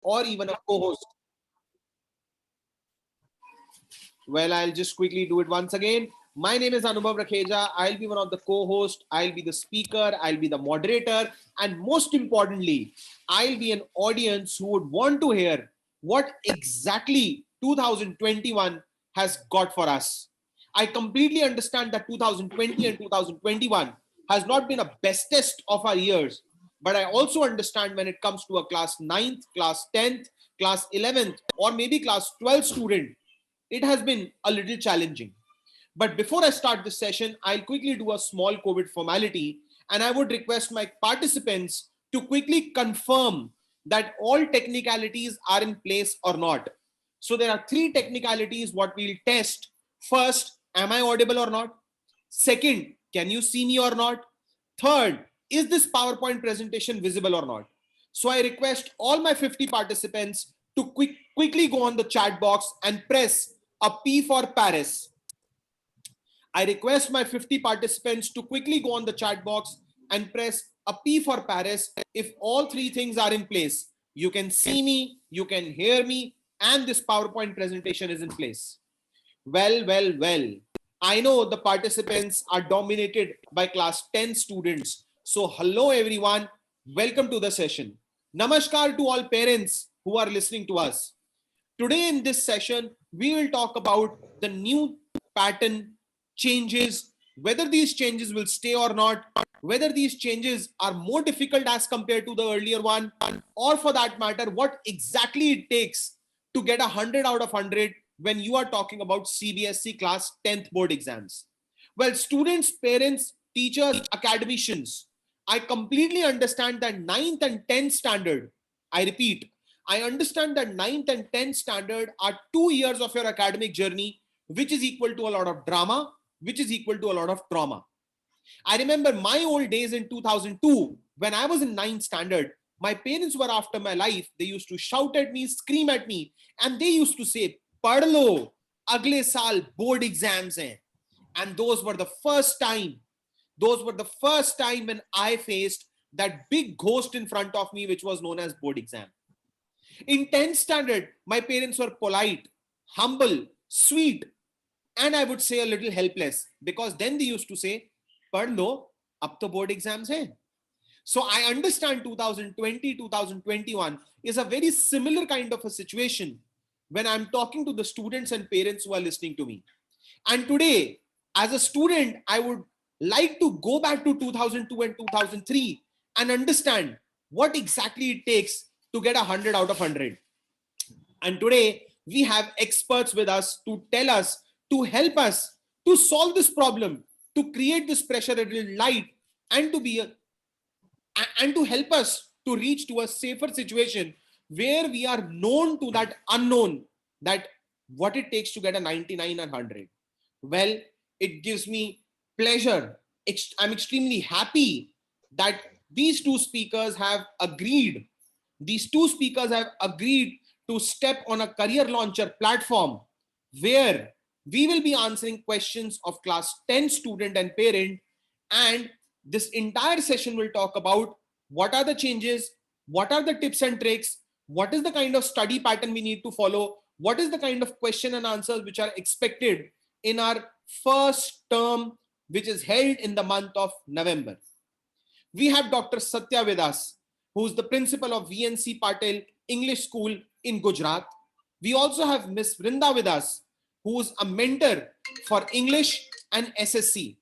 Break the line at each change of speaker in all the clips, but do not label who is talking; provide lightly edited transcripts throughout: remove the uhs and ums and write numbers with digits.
or even a co-host. Well, I'll just quickly do it once again. My name is Anubhav Rakheja. I'll be one of the co-hosts. I'll be the speaker. I'll be the moderator. And most importantly, I'll be an audience who would want to hear what exactly 2021 has got for us. I completely understand that 2020 and 2021 has not been a bestest of our years, but I also understand when it comes to a class 9th, class 10th, class 11th, or maybe class 12th student, it has been a little challenging. But before I start this session, I'll quickly do a small COVID formality, and I would request my participants to quickly confirm that all technicalities are in place or not. So there are three technicalities what we'll test. First, am I audible or not? Second, can you see me or not? Third, is this PowerPoint presentation visible or not? So I request all my 50 participants to quickly go on the chat box and press a P for Paris. I request my 50 participants to quickly go on the chat box and press a P for Paris if all three things are in place. You can see me, you can hear me, and this PowerPoint presentation is in place. Well. I know the participants are dominated by class 10 students. So hello everyone, welcome to the session. Namaskar to all parents who are listening to us. Today in this session, we will talk about the new pattern changes, whether these changes will stay or not, whether these changes are more difficult as compared to the earlier one, or for that matter, what exactly it takes to get 100 out of 100 when you are talking about CBSE class 10th board exams. Well, students, parents, teachers, academicians, I completely understand that 9th and 10th standard, I repeat, I understand that 9th and 10th standard are 2 years of your academic journey, which is equal to a lot of drama, which is equal to a lot of trauma. I remember my old days in 2002, when I was in 9th standard, my parents were after my life. They used to shout at me, scream at me, and they used to say, "Pad lo, agle saal board exams hain." And those were the first time when I faced that big ghost in front of me, which was known as board exam. In 10th standard, my parents were polite, humble, sweet, and I would say a little helpless, because then they used to say, "Pad lo, ab to board exams hai." So I understand 2020, 2021 is a very similar kind of a situation when I'm talking to the students and parents who are listening to me. And today, as a student, I would like to go back to 2002 and 2003 and understand what exactly it takes to get 100 out of 100. And today, we have experts with us to tell us, to help us to solve this problem, to create this pressure a little light, and to help us to reach to a safer situation where we are known to that unknown, that what it takes to get a 99 and 100. Well, it gives me pleasure. I'm extremely happy that these two speakers have agreed. These two speakers have agreed to step on a career launcher platform where we will be answering questions of class 10 student and parent. And this entire session will talk about what are the changes, what are the tips and tricks, what is the kind of study pattern we need to follow, what is the kind of question and answers which are expected in our first term, which is held in the month of November. We have Dr. Satya with us, who is the principal of VNC Patel English School in Gujarat. We also have Miss Vrinda with us, who is a mentor for English and SSC.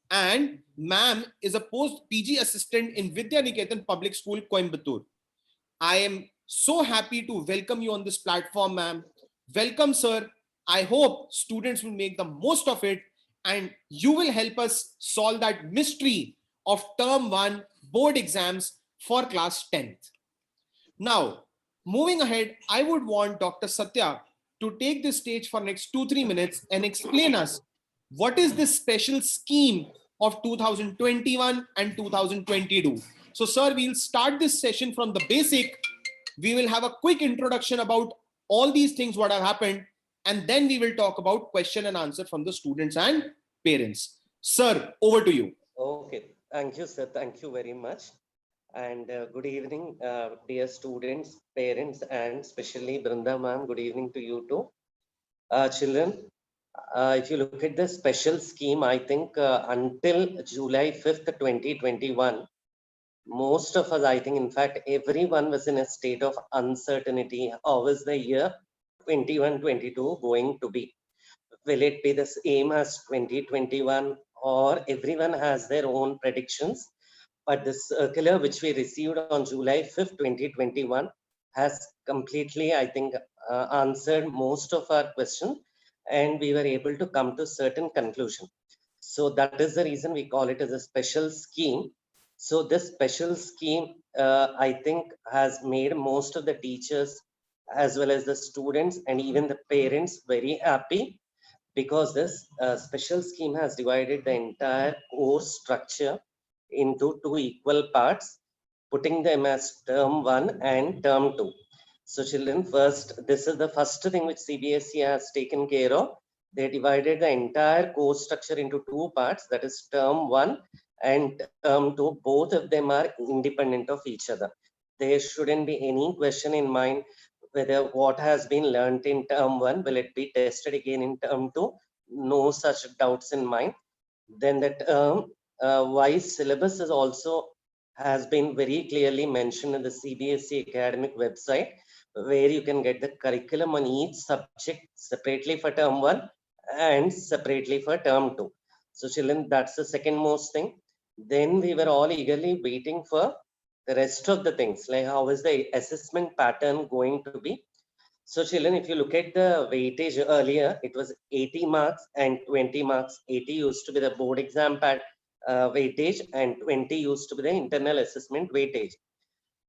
And ma'am is a post PG assistant in Vidya Niketan Public School, Coimbatore. I am so happy to welcome you on this platform, ma'am. Welcome, sir. I hope students will make the most of it and you will help us solve that mystery of term 1 board exams for class 10th. Now, moving ahead, I would want Dr. Satya to take the stage for next 2-3 minutes and explain us what is this special scheme of 2021 and 2022. So, sir, we'll start this session from the basic. We will have a quick introduction about all these things what have happened, and then we will talk about question and answer from the students and parents. Sir, over to you.
Okay, thank you, sir. Thank you very much. And good evening, dear students, parents, and especially Brinda ma'am. Good evening to you too. Children, if you look at the special scheme, I think until July 5th, 2021, most of us, I think, in fact, everyone was in a state of uncertainty. How is the year 21-22 going to be? Will it be the same as 2021, or everyone has their own predictions? But the circular which we received on July 5th, 2021 has completely, I think, answered most of our questions, and we were able to come to certain conclusion. So that is the reason we call it as a special scheme. So this special scheme, I think, has made most of the teachers as well as the students and even the parents very happy, because this special scheme has divided the entire course structure into two equal parts, putting them as term 1 and term 2. So children, first, this is the first thing which CBSE has taken care of. They divided the entire course structure into two parts, that is term 1 and term 2. Both of them are independent of each other. There shouldn't be any question in mind whether what has been learnt in term 1, will it be tested again in term 2? No such doubts in mind. Then the term wise syllabus is also has been very clearly mentioned in the CBSE academic website, where you can get the curriculum on each subject separately for term 1 and separately for term 2. So children, that's the second most thing. Then we were all eagerly waiting for the rest of the things, like how is the assessment pattern going to be. So children, if you look at the weightage earlier, it was 80 marks and 20 marks. 80 used to be the board exam weightage, and 20 used to be the internal assessment weightage.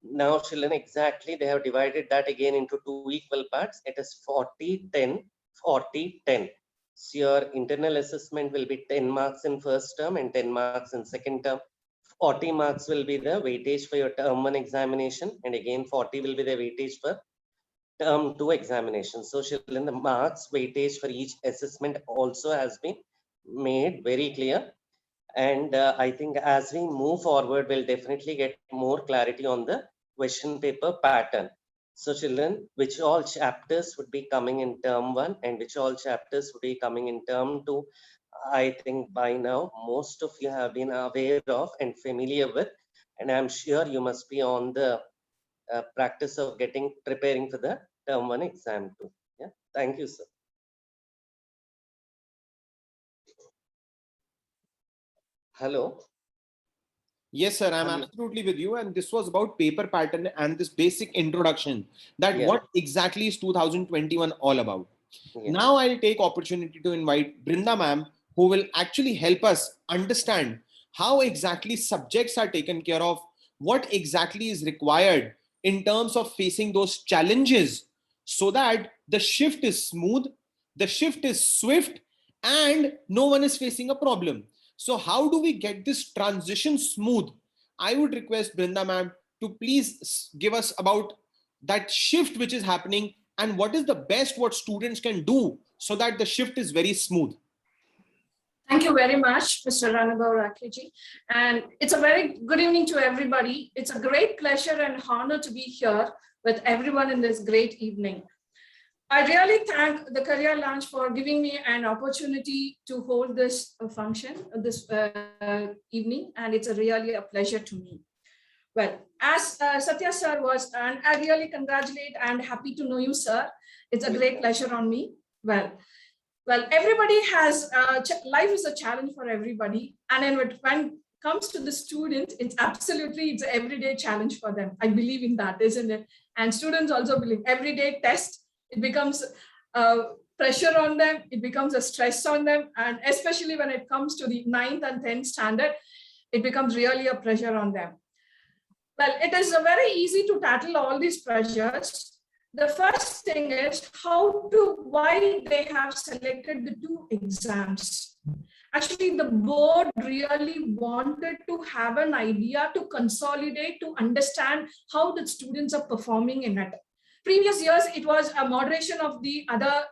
Now children, exactly, they have divided that again into two equal parts. It is 40, 10, 40, 10. So your internal assessment will be 10 marks in first term and 10 marks in second term. 40 marks will be the weightage for your term 1 examination, and again 40 will be the weightage for term 2 examination. So children, the marks weightage for each assessment also has been made very clear. And I think as we move forward, we'll definitely get more clarity on the question paper pattern. So children, which all chapters would be coming in term 1 and which all chapters would be coming in term 2, I think by now most of you have been aware of and familiar with, and I'm sure you must be on the practice of preparing for the term 1 exam too. Yeah, thank you, sir. Hello.
Yes, sir, I'm absolutely with you. And this was about paper pattern and this basic introduction that what exactly is 2021 all about. Now I'll take opportunity to invite Brinda ma'am, who will actually help us understand how exactly subjects are taken care of, what exactly is required in terms of facing those challenges, so that the shift is smooth, the shift is swift, and no one is facing a problem. So how do we get this transition smooth? I would request Brinda ma'am to please give us about that shift which is happening and what is the best what students can do so that the shift is very smooth.
Thank you very much, Mr. Anubhav Rakheji. And it's a very good evening to everybody. It's a great pleasure and honor to be here with everyone in this great evening. I really thank the Career Lounge for giving me an opportunity to hold this function this evening, and it's really a pleasure to me. Well, as Satya sir was, and I really congratulate and happy to know you, sir. It's a great pleasure on me. Well, everybody has, life is a challenge for everybody. And when it comes to the student, it's an everyday challenge for them. I believe in that, isn't it? And students also believe everyday test, it becomes pressure on them, it becomes a stress on them. And especially when it comes to the 9th and 10th standard, it becomes really a pressure on them. Well, it is very easy to tackle all these pressures. The first thing is why they have selected the two exams. Actually, the board really wanted to have an idea to consolidate, to understand how the students are performing in it. Previous years, it was a moderation of the other,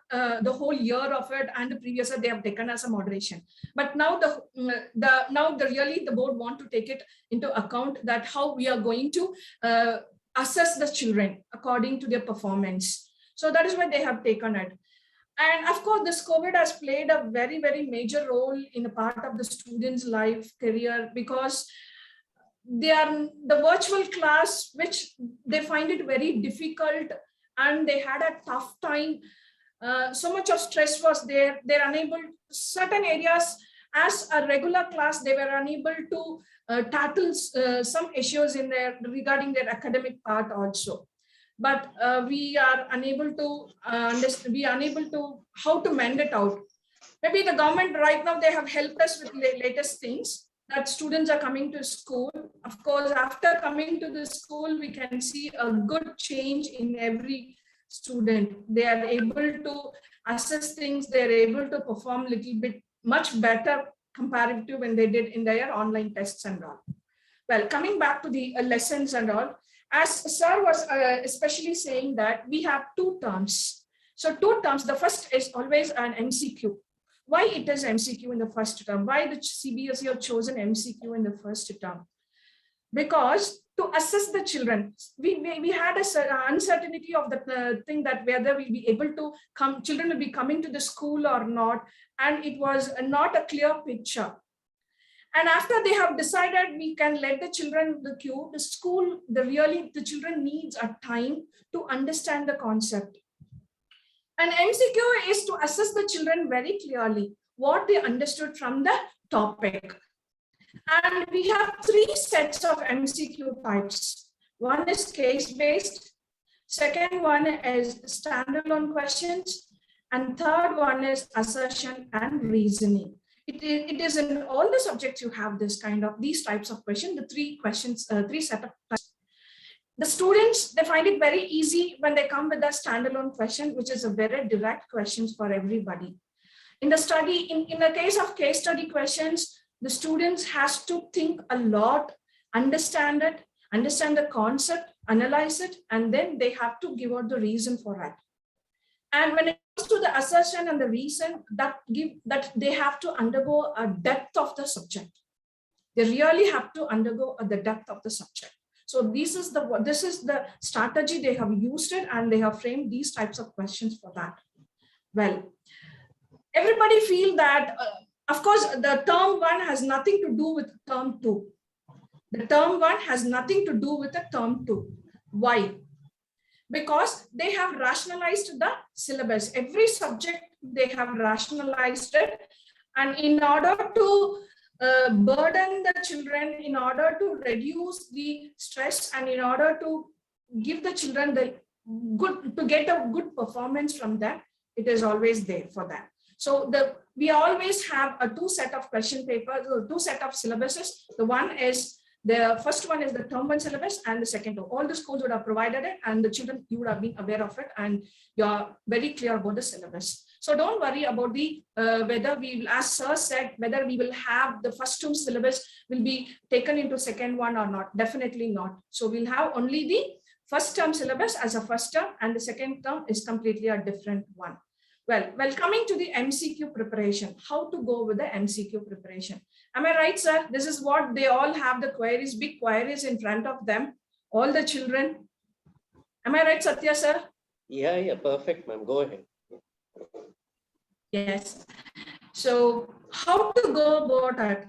the whole year of it, and the previous year they have taken as a moderation. But now really the board want to take it into account that how we are going to assess the children according to their performance. So that is why they have taken it. And of course, this COVID has played a very, very major role in a part of the students' life career, because they are the virtual class, which they find it very difficult, and they had a tough time. So much of stress was there. They're unable, certain areas as a regular class, they were unable to tackle some issues in their regarding their academic part also. But we are unable to how to mend it out. Maybe the government right now, they have helped us with the latest things, that students are coming to school. Of course, after coming to the school, we can see a good change in every student. They are able to assess things. They're able to perform a little bit much better comparative to when they did in their online tests and all. Well, coming back to the lessons and all, as sir was especially saying that we have two terms. So two terms, the first is always an MCQ. Why it is MCQ in the first term? Why the CBSE have chosen MCQ in the first term? Because to assess the children, we had a uncertainty of the thing that whether we'll be able to come, children will be coming to the school or not, and it was not a clear picture. And after they have decided we can let the children the queue, the school, the children needs a time to understand the concept. And MCQ is to assess the children very clearly what they understood from the topic. And we have three sets of MCQ types. One is case-based, second one is standalone questions, and third one is assertion and reasoning. It is in all the subjects you have these types of questions, the three questions, three set of questions. The students, they find it very easy when they come with a standalone question, which is a very direct questions for everybody. In the study, in the case of case study questions, the students has to think a lot, understand it, understand the concept, analyze it, and then they have to give out the reason for it. And when it comes to the assertion and the reason, that they have to undergo a depth of the subject. They really have to undergo the depth of the subject. So this is the strategy they have used it, and they have framed these types of questions for that. Well, everybody feel that, of course, the term one has nothing to do with term two. The term one has nothing to do with the term two. Why? Because they have rationalized the syllabus. Every subject, they have rationalized it. And in order to burden the children, in order to reduce the stress, and in order to give the children to get a good performance from that, it is always there for that. So we always have a two set of question papers, two set of syllabuses. The first one is the term one syllabus, and the second two. All the schools would have provided it, and the children, you would have been aware of it, and you're very clear about the syllabus. So don't worry about the whether we will, as sir said, whether we will have the first two syllabus will be taken into second one or not. Definitely not. So we'll have only the first term syllabus as a first term, and the second term is completely a different one. Well, coming to the MCQ preparation, how to go with the MCQ preparation. Am I right, sir? This is what they all have, the queries, big queries in front of them, all the children. Am I right, Satya, sir?
Yeah, perfect, ma'am. Go ahead.
Yes. So how to go about it?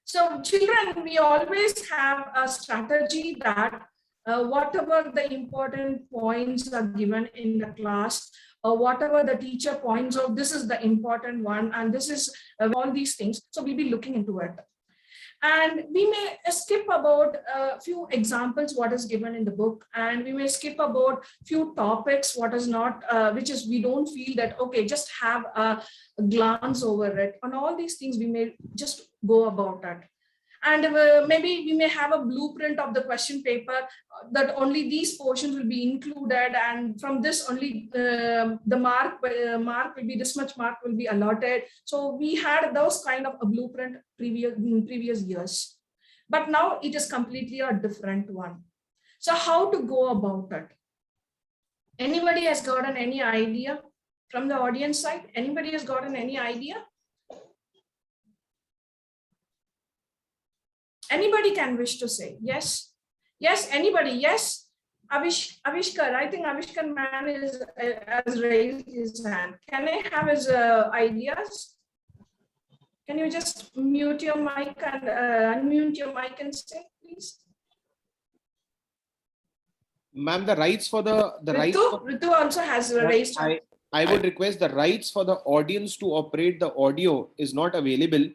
So children, we always have a strategy that whatever the important points are given in the class, or whatever the teacher points out, this is the important one, and this is all these things. So we'll be looking into it. And we may skip about a few examples, what is given in the book, and we may skip about few topics, what is not, which is we don't feel that, okay, just have a glance over it. On all these things, we may just go about it. And maybe we may have a blueprint of the question paper that only these portions will be included, and from this only the mark will be this much mark will be allotted. So we had those kind of a blueprint in previous years, but now it is completely a different one. So how to go about it? Anybody has gotten any idea from the audience side? Anybody has gotten any idea? Anybody can wish to say yes. Yes, anybody. Yes. Avishkar, I think Avishkar man has raised his hand. Can I have his ideas? Can you just mute your mic and unmute your mic and say, please?
Ma'am, the rights for the rights.
Ritu also has raised hand.
I would request the rights for the audience to operate the audio is not available.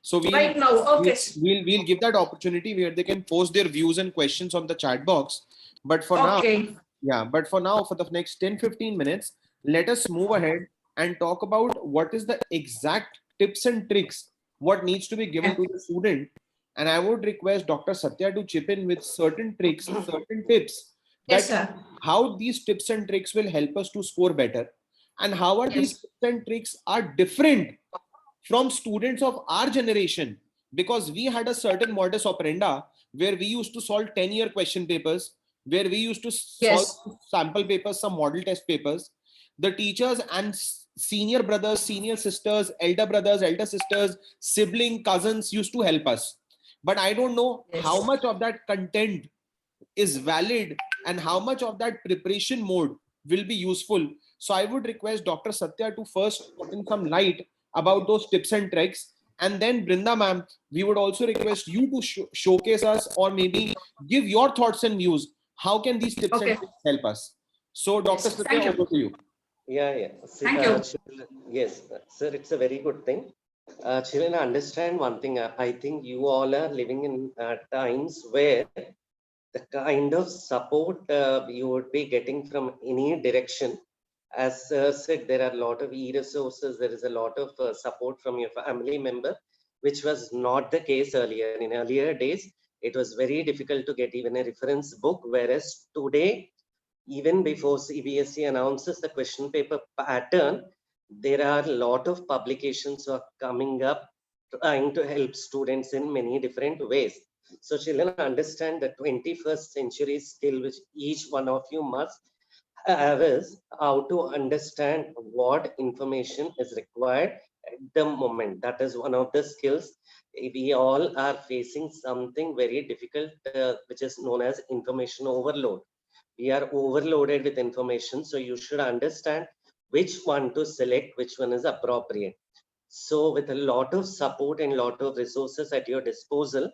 So
Right now, okay.
we'll give that opportunity where they can post their views and questions on the chat box. But for now, but for now, for the next 10-15 minutes, let us move ahead and talk about what is the exact tips and tricks, what needs to be given to the student. And I would request Dr. Satya to chip in with certain tricks, certain tips.
Yes, sir.
How these tips and tricks will help us to score better, and how are these tips and tricks are different from students of our generation, because we had a certain modus operandi where we used to solve 10-year question papers, where we used to solve sample papers, some model test papers. The teachers and senior brothers, senior sisters, elder brothers, elder sisters, sibling, cousins used to help us. But I don't know how much of that content is valid and how much of that preparation mode will be useful. So I would request Dr. Satya to first put in some light about those tips and tricks. And then Brinda ma'am, we would also request you to showcase us, or maybe give your thoughts and views. How can these tips and tricks help us? So Dr. Satya, over to you.
Yeah.
Thank you.
Yes, sir, it's a very good thing. Children, understand one thing. I think you all are living in times where the kind of support you would be getting from any direction. As said, there are a lot of e-resources. There is a lot of support from your family member, which was not the case earlier. In earlier days, it was very difficult to get even a reference book, whereas today, even before CBSE announces the question paper pattern, there are a lot of publications are coming up trying to help students in many different ways. So children, understand the 21st century skill which each one of you must have is how to understand what information is required at the moment. That is one of the skills. We all are facing something very difficult, which is known as information overload. We are overloaded with information, so you should understand which one to select, which one is appropriate. So with a lot of support and lot of resources at your disposal,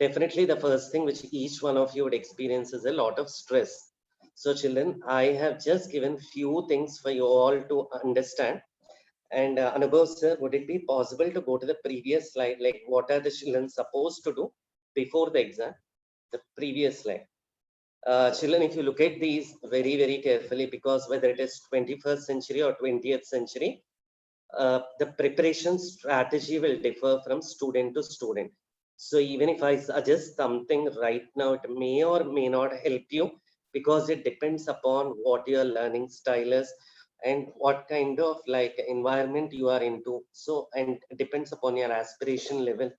definitely the first thing which each one of you would experience is a lot of stress. So children, I have just given few things for you all to understand. And Anubhav sir, would it be possible to go to the previous slide, like what are the children supposed to do before the exam? The previous slide. Children, if you look at these very, very carefully, because whether it is 21st century or 20th century, the preparation strategy will differ from student to student. So even if I suggest something right now, it may or may not help you, because it depends upon what your learning style is and what kind of like environment you are into. So, and it depends upon your aspiration level.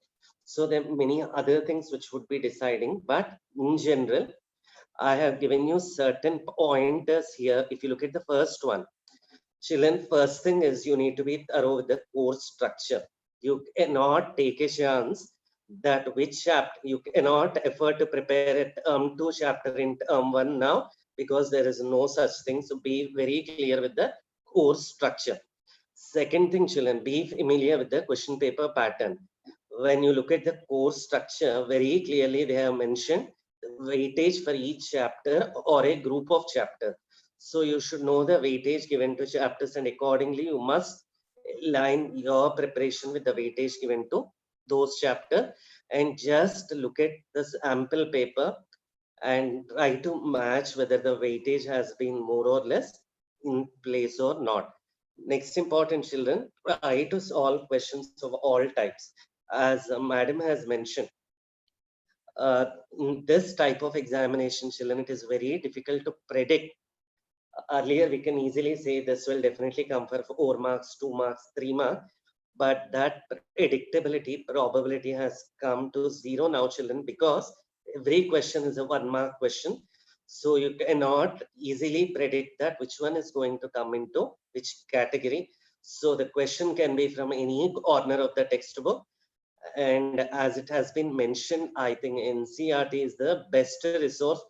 So there are many other things which would be deciding, but in general, I have given you certain pointers here. If you look at the first one, children, first thing is you need to be thorough with the course structure. You cannot take a chance that which chapter, you cannot afford to prepare it 2 chapter in 1 now, because there is no such thing. So be very clear with the course structure. Second thing, children, be familiar with the question paper pattern. When you look at the course structure, very clearly they have mentioned weightage for each chapter or a group of chapter. So you should know the weightage given to chapters, and accordingly you must align your preparation with the weightage given to those chapters, and just look at this ample paper and try to match whether the weightage has been more or less in place or not. Next important, children, try to solve questions of all types. As madam has mentioned, in this type of examination, children, it is very difficult to predict. Earlier, we can easily say this will definitely come for 4 marks, 2 marks, 3 marks, but that predictability, probability has come to 0 now, children, because every question is a 1 mark question. So you cannot easily predict that which one is going to come into which category. So the question can be from any corner of the textbook. And as it has been mentioned, I think NCERT is the best resource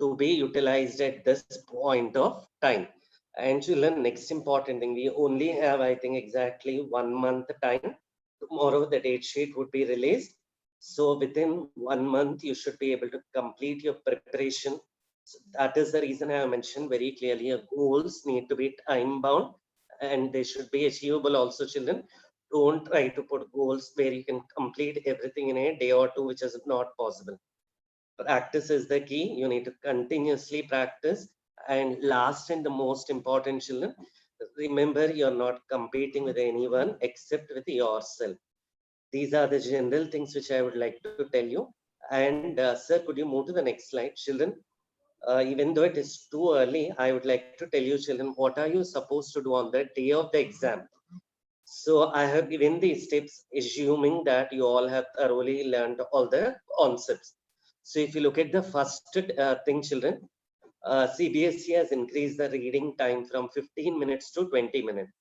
to be utilized at this point of time. And children, next important thing, we only have, I think, exactly 1 month time. Tomorrow, the date sheet would be released. So within 1 month, you should be able to complete your preparation. So that is the reason I have mentioned very clearly, your goals need to be time bound and they should be achievable also, children. Don't try to put goals where you can complete everything in a day or two, which is not possible. Practice is the key. You need to continuously practice. And last and the most important, children, remember you're not competing with anyone except with yourself. These are the general things which I would like to tell you. And sir, could you move to the next slide, children? Even though it is too early, I would like to tell you, children, what are you supposed to do on the day of the exam? So I have given these tips, assuming that you all have thoroughly learned all the concepts. So if you look at the first thing, children, CBSE has increased the reading time from 15 minutes to 20 minutes.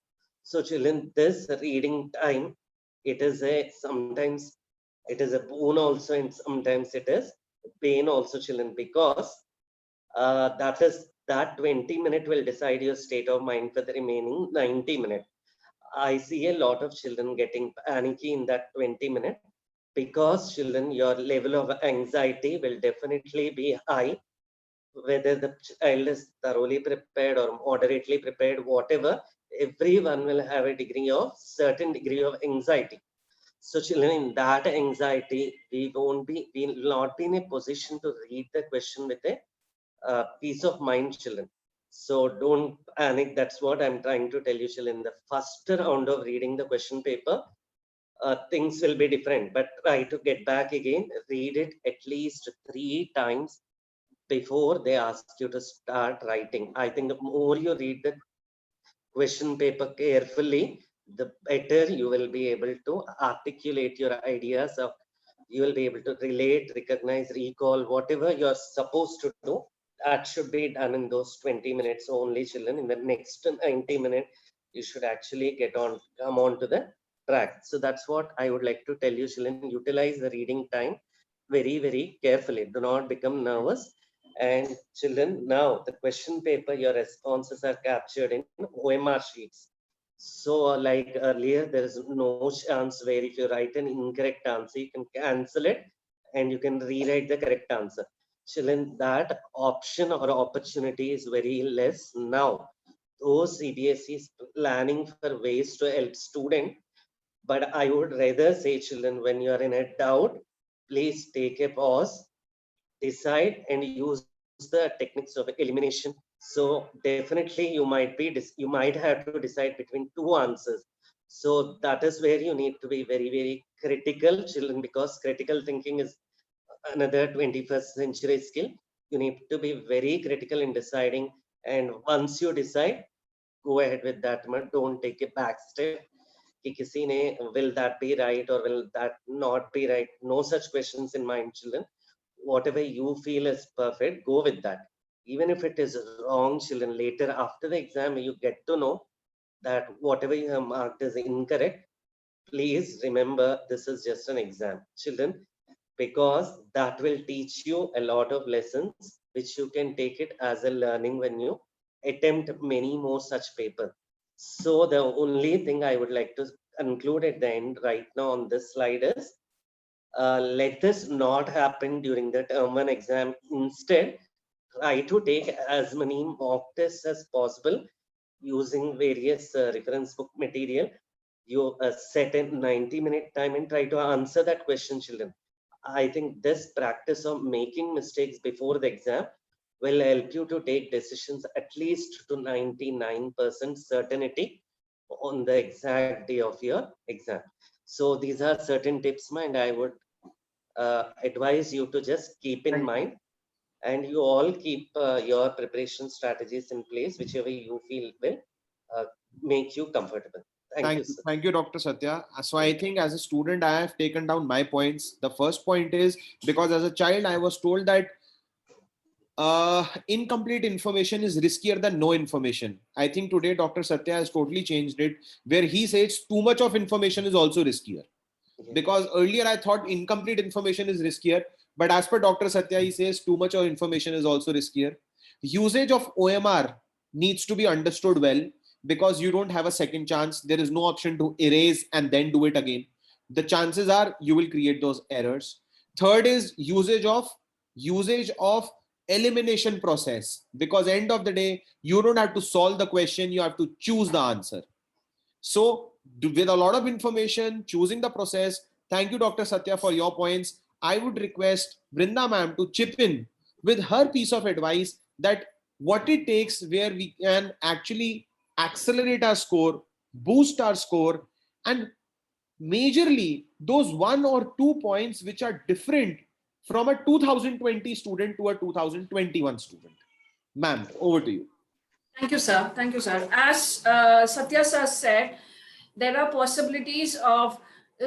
So children, this reading time, it is a sometimes it is a boon also, and sometimes it is pain also, children, because that 20 minute will decide your state of mind for the remaining 90 minutes. I see a lot of children getting panicky in that 20 minutes because children, your level of anxiety will definitely be high, whether the child is thoroughly prepared or moderately prepared, whatever, everyone will have a degree of certain degree of anxiety. So children, in that anxiety, we will not be in a position to read the question with a peace of mind, children. So don't panic. That's what I'm trying to tell you, children. The first round of reading the question paper, things will be different, but try to get back again, read it at least 3 times before they ask you to start writing. I think the more you read the question paper carefully, the better you will be able to articulate your ideas. Of you will be able to relate, recognize, recall, whatever you're supposed to do. That should be done in those 20 minutes only, children. In the next 90 minutes, you should actually come on to the track. So that's what I would like to tell you, children. Utilize the reading time very, very carefully. Do not become nervous. And children, now the question paper, your responses are captured in OMR sheets. So like earlier, there is no chance where if you write an incorrect answer, you can cancel it and you can rewrite the correct answer. Children, that option or opportunity is very less now. Those CBSE is planning for ways to help student, but I would rather say, children, when you are in a doubt, please take a pause, decide and use the techniques of elimination. So definitely you might have to decide between 2 answers. So that is where you need to be very, very critical, children, because critical thinking is another 21st century skill. You need to be very critical in deciding. And once you decide, go ahead with that. Don't take a back step. Will that be right or will that not be right? No such questions in mind, children. Whatever you feel is perfect, go with that. Even if it is wrong, children, later after the exam, you get to know that whatever you have marked is incorrect. Please remember, this is just an exam, children, because that will teach you a lot of lessons, which you can take it as a learning when you attempt many more such papers. So the only thing I would like to conclude at the end right now on this slide is, let this not happen during the term 1 exam. Instead, try to take as many mock tests as possible using various reference book material. You set a 90-minute time and try to answer that question, children. I think this practice of making mistakes before the exam will help you to take decisions at least to 99% certainty on the exact day of your exam. So these are certain tips, and I would advise you to just keep in mind, and you all keep your preparation strategies in place, whichever you feel will make you comfortable. Thank you, sir.
Thank you, Dr. Satya. So I think as a student, I have taken down my points. The first point is, because as a child, I was told that incomplete information is riskier than no information. I think today Dr. Satya has totally changed it, where he says too much of information is also riskier. Because earlier I thought incomplete information is riskier, but as per Dr. Satya, he says too much of information is also riskier. Usage of OMR needs to be understood well, because you don't have a second chance. There is no option to erase and then do it again. The chances are you will create those errors. Third is usage of elimination process, because end of the day, you don't have to solve the question, you have to choose the answer. So with a lot of information, choosing the process. Thank you, Dr. Satya, for your points. I would request Brinda ma'am to chip in with her piece of advice, that what it takes where we can actually accelerate our score, boost our score, and majorly those 1 or 2 points which are different from a 2020 student to a 2021 student. Ma'am, over to you.
Thank you, sir. Thank you, sir. As Satya sir said, there are possibilities of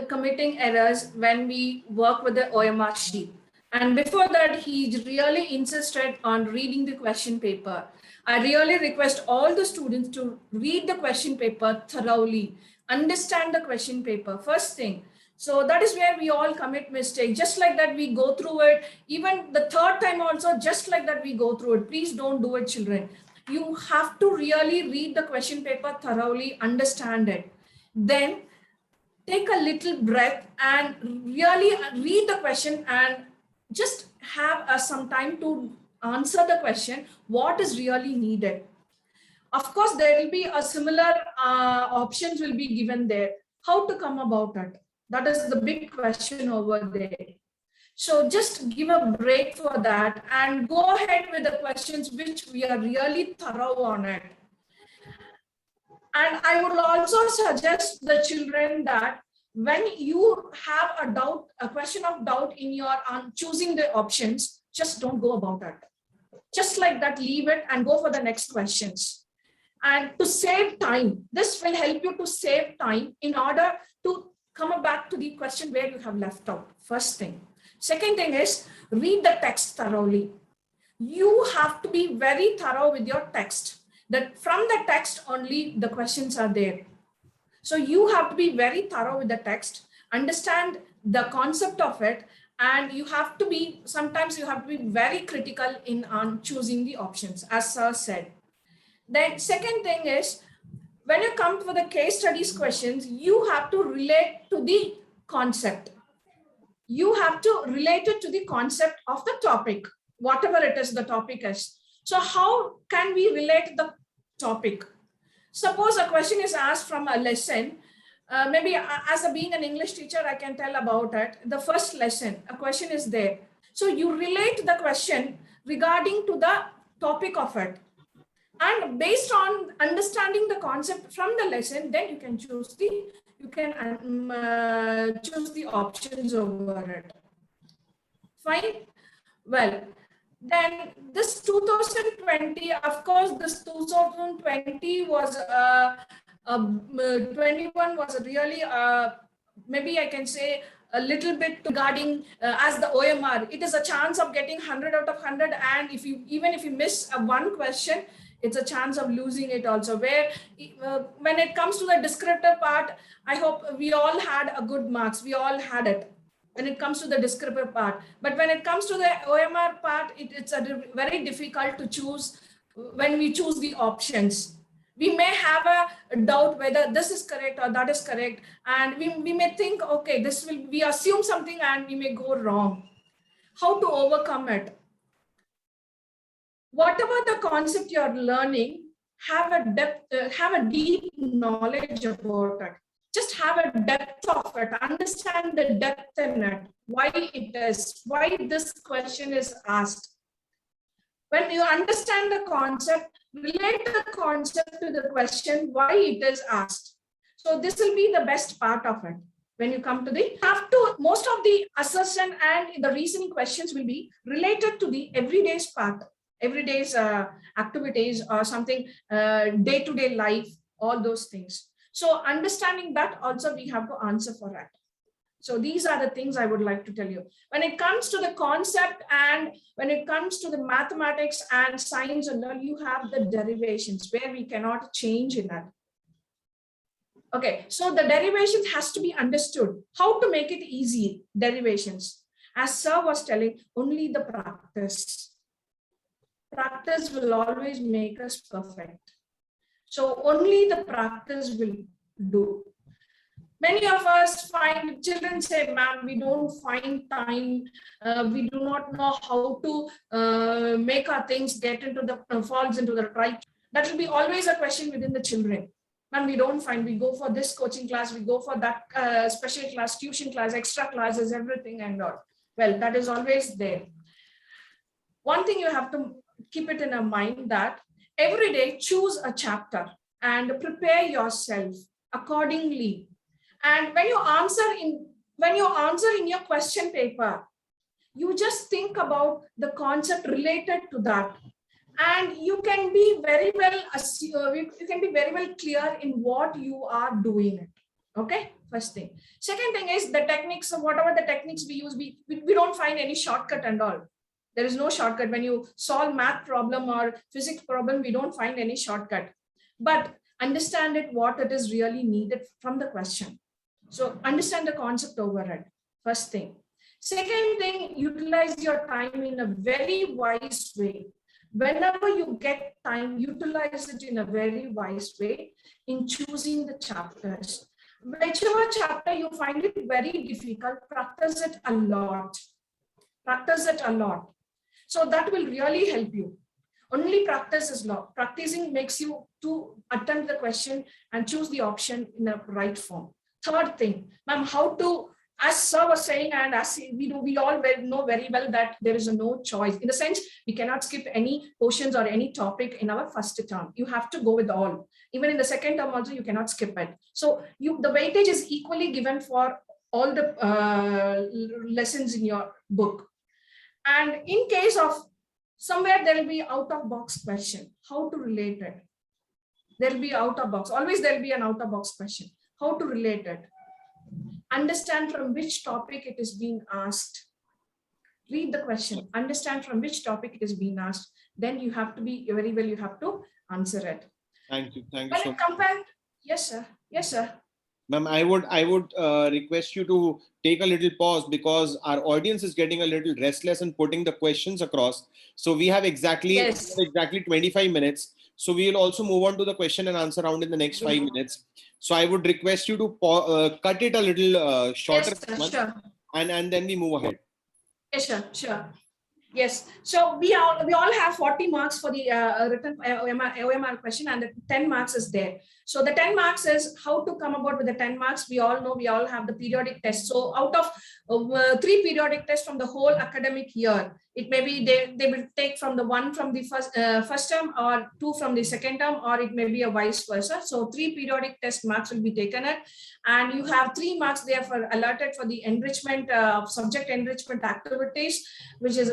committing errors when we work with the OMR sheet. And before that, he really insisted on reading the question paper. I really request all the students to read the question paper thoroughly, understand the question paper, first thing. So that is where we all commit mistakes. Just like that, we go through it. Even the third time also, just like that, we go through it. Please don't do it, children. You have to really read the question paper thoroughly, understand it. Then take a little breath and really read the question and just have some time to answer the question, what is really needed. Of course, there will be a similar options will be given there. How to come about it? That is the big question over there. So just give a break for that and go ahead with the questions which we are really thorough on it. And I would also suggest the children that when you have a doubt, a question of doubt in your choosing the options, just don't go about it. Just like that, leave it and go for the next questions. And to save time, this will help you to save time in order to come back to the question where you have left out. First thing. Second thing is read the text thoroughly. You have to be very thorough with your text. That from the text only the questions are there. So you have to be very thorough with the text, understand the concept of it, and you have to be, sometimes you have to be very critical in choosing the options, as sir said. Then second thing is, when you come to the case studies questions, you have to relate to the concept. You have to relate it to the concept of the topic, whatever it is the topic is. So how can we relate the topic? Suppose a question is asked from a lesson, maybe as being an English teacher, I can tell about it. The first lesson, a question is there. So you relate the question regarding to the topic of it. And based on understanding the concept from the lesson, then you can choose the options over it. Fine. Well, then this 2020, of course, this 2020 was 21 was really maybe I can say a little bit regarding as the OMR. It is a chance of getting 100 out of 100, and even if you miss one question, it's a chance of losing it also. Where when it comes to the descriptive part, I hope we all had a good marks. We all had it when it comes to the descriptive part. But when it comes to the OMR part, it's very difficult to choose when we choose the options. We may have a doubt whether this is correct or that is correct. And we may think, okay, we assume something and we may go wrong. How to overcome it? Whatever the concept you're learning, have a deep knowledge about it. Just have a depth of it, understand the depth in it, why this question is asked. When you understand the concept, relate the concept to the question, why it is asked. So this will be the best part of it. When you come to most of the assertion and the reasoning questions will be related to the everyday's part. Everyday's activities or something, day-to-day life, all those things. So understanding that also we have to answer for that. So these are the things I would like to tell you. When it comes to the concept and when it comes to the mathematics and science and all, you have the derivations where we cannot change in that. Okay, so the derivations has to be understood. How to make it easy, derivations. As sir was telling, only the practice. Practice will always make us perfect. So only the practice will do. Many of us find, children say, ma'am, we don't find time. We do not know how to make our things get into the, falls into the right. That will be always a question within the children. And we don't find, we go for this coaching class, we go for that special class, tuition class, extra classes, everything and all. Well, that is always there. One thing you have to keep it in a mind that every day choose a chapter and prepare yourself accordingly. And when you answer in your question paper, you just think about the concept related to that. And you can be very well clear in what you are doing it. Okay, first thing. Second thing is the techniques of whatever the techniques we use, we don't find any shortcut and all. There is no shortcut. When you solve math problem or physics problem, we don't find any shortcut. But understand it, what it is really needed from the question. So understand the concept over it, first thing. Second thing, utilize your time in a very wise way. Whenever you get time, utilize it in a very wise way in choosing the chapters. Whichever chapter you find it very difficult, practice it a lot. Practice it a lot. So that will really help you. Only practice is law. Practicing makes you to attempt the question and choose the option in the right form. Third thing, ma'am, how to, as sir was saying, and as we all know very well that there is no choice. In the sense, we cannot skip any portions or any topic in our first term. You have to go with all. Even in the second term also, you cannot skip it. So the weightage is equally given for all the lessons in your book. And in case of somewhere there will be out of box question, how to relate it. There will be out of box. Always there will be an out of box question. How to relate it. Understand from which topic it is being asked. Read the question. Understand from which topic it is being asked. Then you have to be very well. You have to answer it.
Thank you. Thank you.
When it compared, yes, sir. Yes, sir.
Ma'am, I would request you to take a little pause because our audience is getting a little restless and putting the questions across. So we have exactly 25 minutes. So we will also move on to the question and answer round in the next 5 minutes. So I would request you to cut it a little shorter.
Yes, sure.
And then we move ahead.
Yes, sure. Yes, so we all have 40 marks for the written OMR question, and the 10 marks is there. So the 10 marks is how to come about with the 10 marks. We all know we all have the periodic test. So out of 3 periodic tests from the whole academic year, it may be they will take from the 1 from the first term or 2 from the second term, or it may be a vice versa. So 3 periodic test marks will be taken at, and you have 3 marks there for allotted for the enrichment subject enrichment activities, which is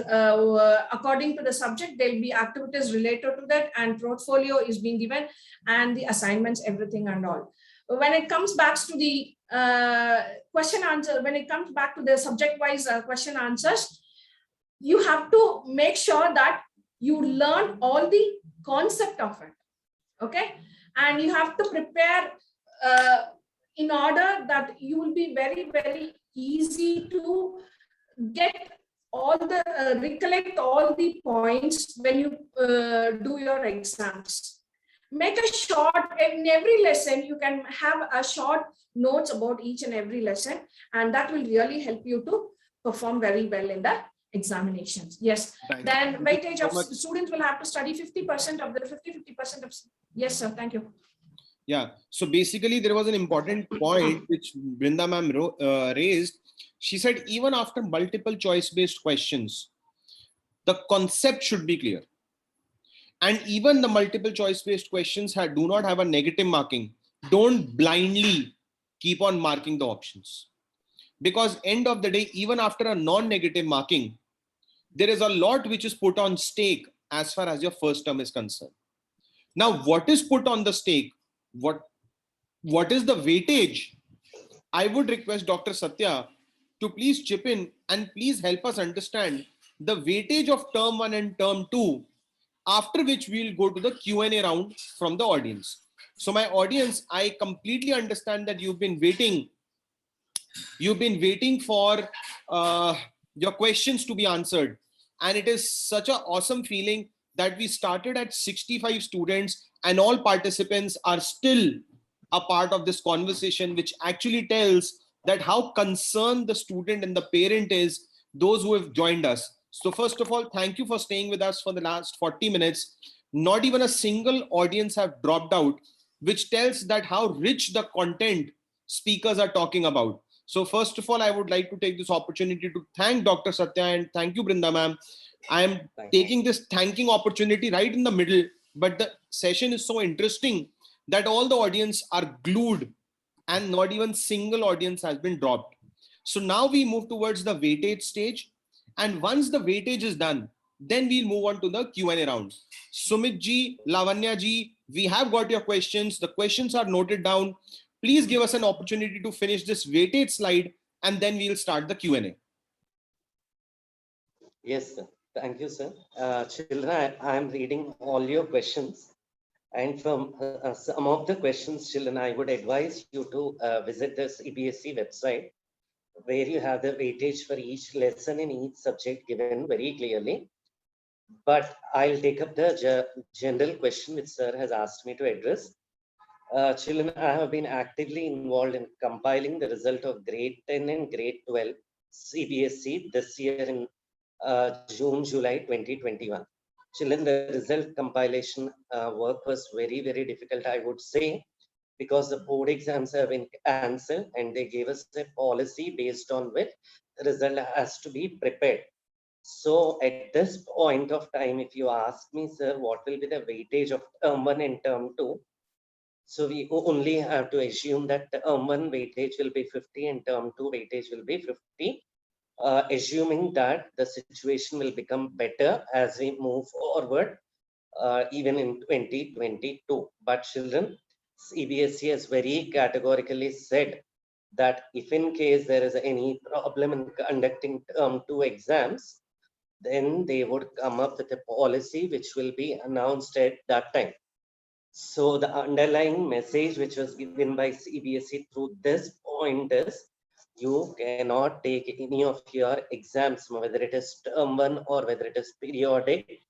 according to the subject. There will be activities related to that, and portfolio is being given, and the assignments, everything and all. When it comes back to the question answer, when it comes back to the subject wise question answers, you have to make sure that you learn all the concept of it. Okay, and you have to prepare in order that you will be very, very easy to get all the recollect all the points when you do your exams. Make a short, in every lesson you can have a short notes about each and every lesson, and that will really help you to perform very well in the examinations. Yes. Then weightage of students will have to study 50% of the 50% of. Yes, sir. Thank you.
Yeah. So basically, there was an important point which Brinda ma'am raised. She said, even after multiple choice-based questions, the concept should be clear. And even the multiple choice-based questions do not have a negative marking. Don't blindly keep on marking the options. Because end of the day, even after a non-negative marking, there is a lot which is put on stake as far as your first term is concerned. Now, what is put on the stake? What is the weightage? I would request Dr. Satya to please chip in and please help us understand the weightage of term 1 and term 2, after which we'll go to the Q&A round from the audience. So my audience, I completely understand that you've been waiting for your questions to be answered, and it is such an awesome feeling that we started at 65 students and all participants are still a part of this conversation, which actually tells that how concerned the student and the parent is, those who have joined us. So first of all, thank you for staying with us for the last 40 minutes. Not even a single audience have dropped out, which tells that how rich the content speakers are talking about. So first of all, I would like to take this opportunity to thank Dr. Satya and thank you, Brinda ma'am. I am taking this thanking opportunity right in the middle, but the session is so interesting that all the audience are glued and not even single audience has been dropped. So now we move towards the weightage stage. And once the weightage is done, then we'll move on to the Q&A round. Sumit ji, Lavanya ji, we have got your questions. The questions are noted down. Please give us an opportunity to finish this weightage slide and then we'll start the Q&A.
Yes, sir. Thank you, sir. Children, I am reading all your questions. And from some of the questions, children, I would advise you to visit the CBSE website, where you have the weightage for each lesson in each subject given very clearly. But I'll take up the general question which sir has asked me to address. Children, I have been actively involved in compiling the result of grade 10 and grade 12 CBSE this year in June, July 2021. Children, the result compilation work was very, very difficult, I would say, because the board exams have been cancelled and they gave us a policy based on which the result has to be prepared. So at this point of time, if you ask me, sir, what will be the weightage of term 1 and term 2? So we only have to assume that term 1 weightage will be 50 and term 2 weightage will be 50. Assuming that the situation will become better as we move forward, even in 2022. But children, CBSE has very categorically said that if in case there is any problem in conducting term 2 exams, then they would come up with a policy which will be announced at that time. So the underlying message which was given by CBSE through this point is, you cannot take any of your exams, whether it is term 1 or whether it is periodic.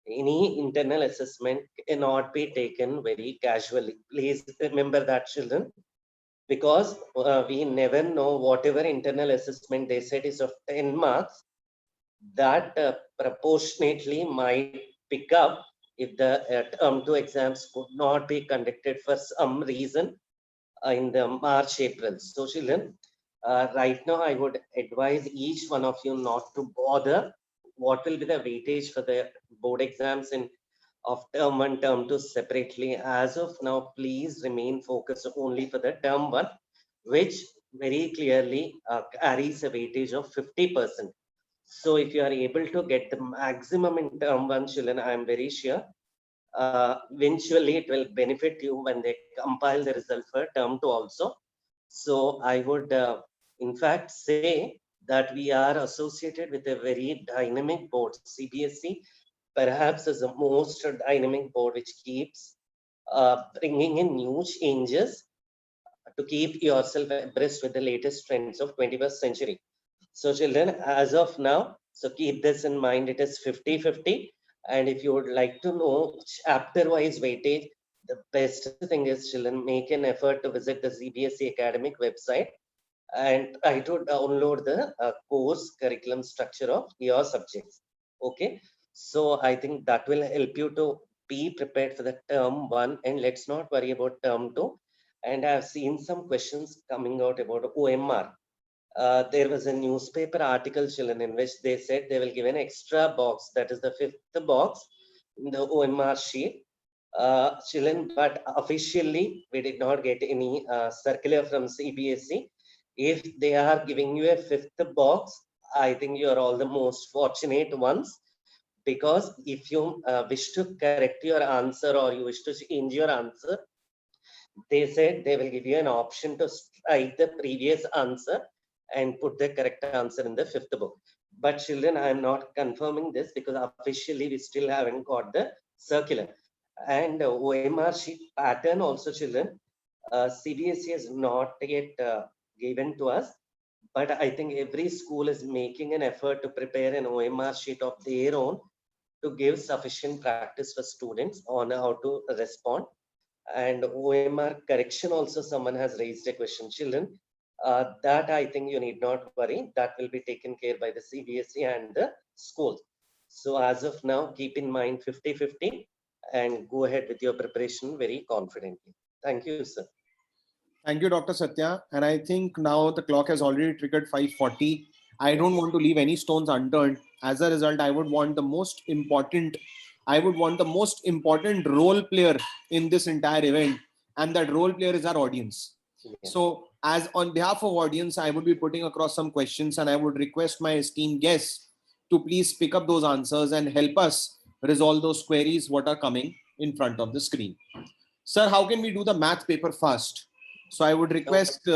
Any internal assessment cannot be taken very casually. Please remember that, children, because we never know whatever internal assessment they said is of 10 marks, that proportionately might pick up if the term 2 exams could not be conducted for some reason in the March, April. So children, right now I would advise each one of you not to bother what will be the weightage for the board exams in of term 1, term 2 separately. As of now, please remain focused only for the term 1, which very clearly carries a weightage of 50%. So if you are able to get the maximum in term 1, children, I am very sure eventually it will benefit you when they compile the result for term 2 also. So I would in fact say that we are associated with a very dynamic board. CBSE perhaps is the most dynamic board which keeps bringing in new changes to keep yourself abreast with the latest trends of 21st century. So children, as of now, so keep this in mind, it is 50-50. And if you would like to know chapter-wise weightage, the best thing is, children, make an effort to visit the CBSE academic website and try to download the course curriculum structure of your subjects. Okay, so I think that will help you to be prepared for the term 1, and let's not worry about term 2. And I've seen some questions coming out about OMR. There was a newspaper article, children, in which they said they will give an extra box, that is the 5th box in the OMR sheet. Children, but officially we did not get any circular from CBSE. If they are giving you a 5th box, I think you are all the most fortunate ones, because if you wish to correct your answer or you wish to change your answer, they said they will give you an option to strike the previous answer and put the correct answer in the fifth book. But children, I am not confirming this because officially we still haven't got the circular. And OMR sheet pattern also, children, CBSE has not yet given to us. But I think every school is making an effort to prepare an OMR sheet of their own to give sufficient practice for students on how to respond. And OMR correction also, someone has raised a question. Children, that I think you need not worry. That will be taken care by the CBSE and the schools. So as of now, keep in mind 50-50 and go ahead with your preparation very confidently. Thank you, sir.
Thank you, Dr. Satya. And I think now the clock has already triggered 5:40. I don't want to leave any stones unturned. As a result, I would want the most important role player in this entire event. And that role player is our audience.
Yeah.
So as on behalf of audience, I would be putting across some questions and I would request my esteemed guests to please pick up those answers and help us resolve those queries what are coming in front of the screen. Sir, how can we do the math paper first? So I would request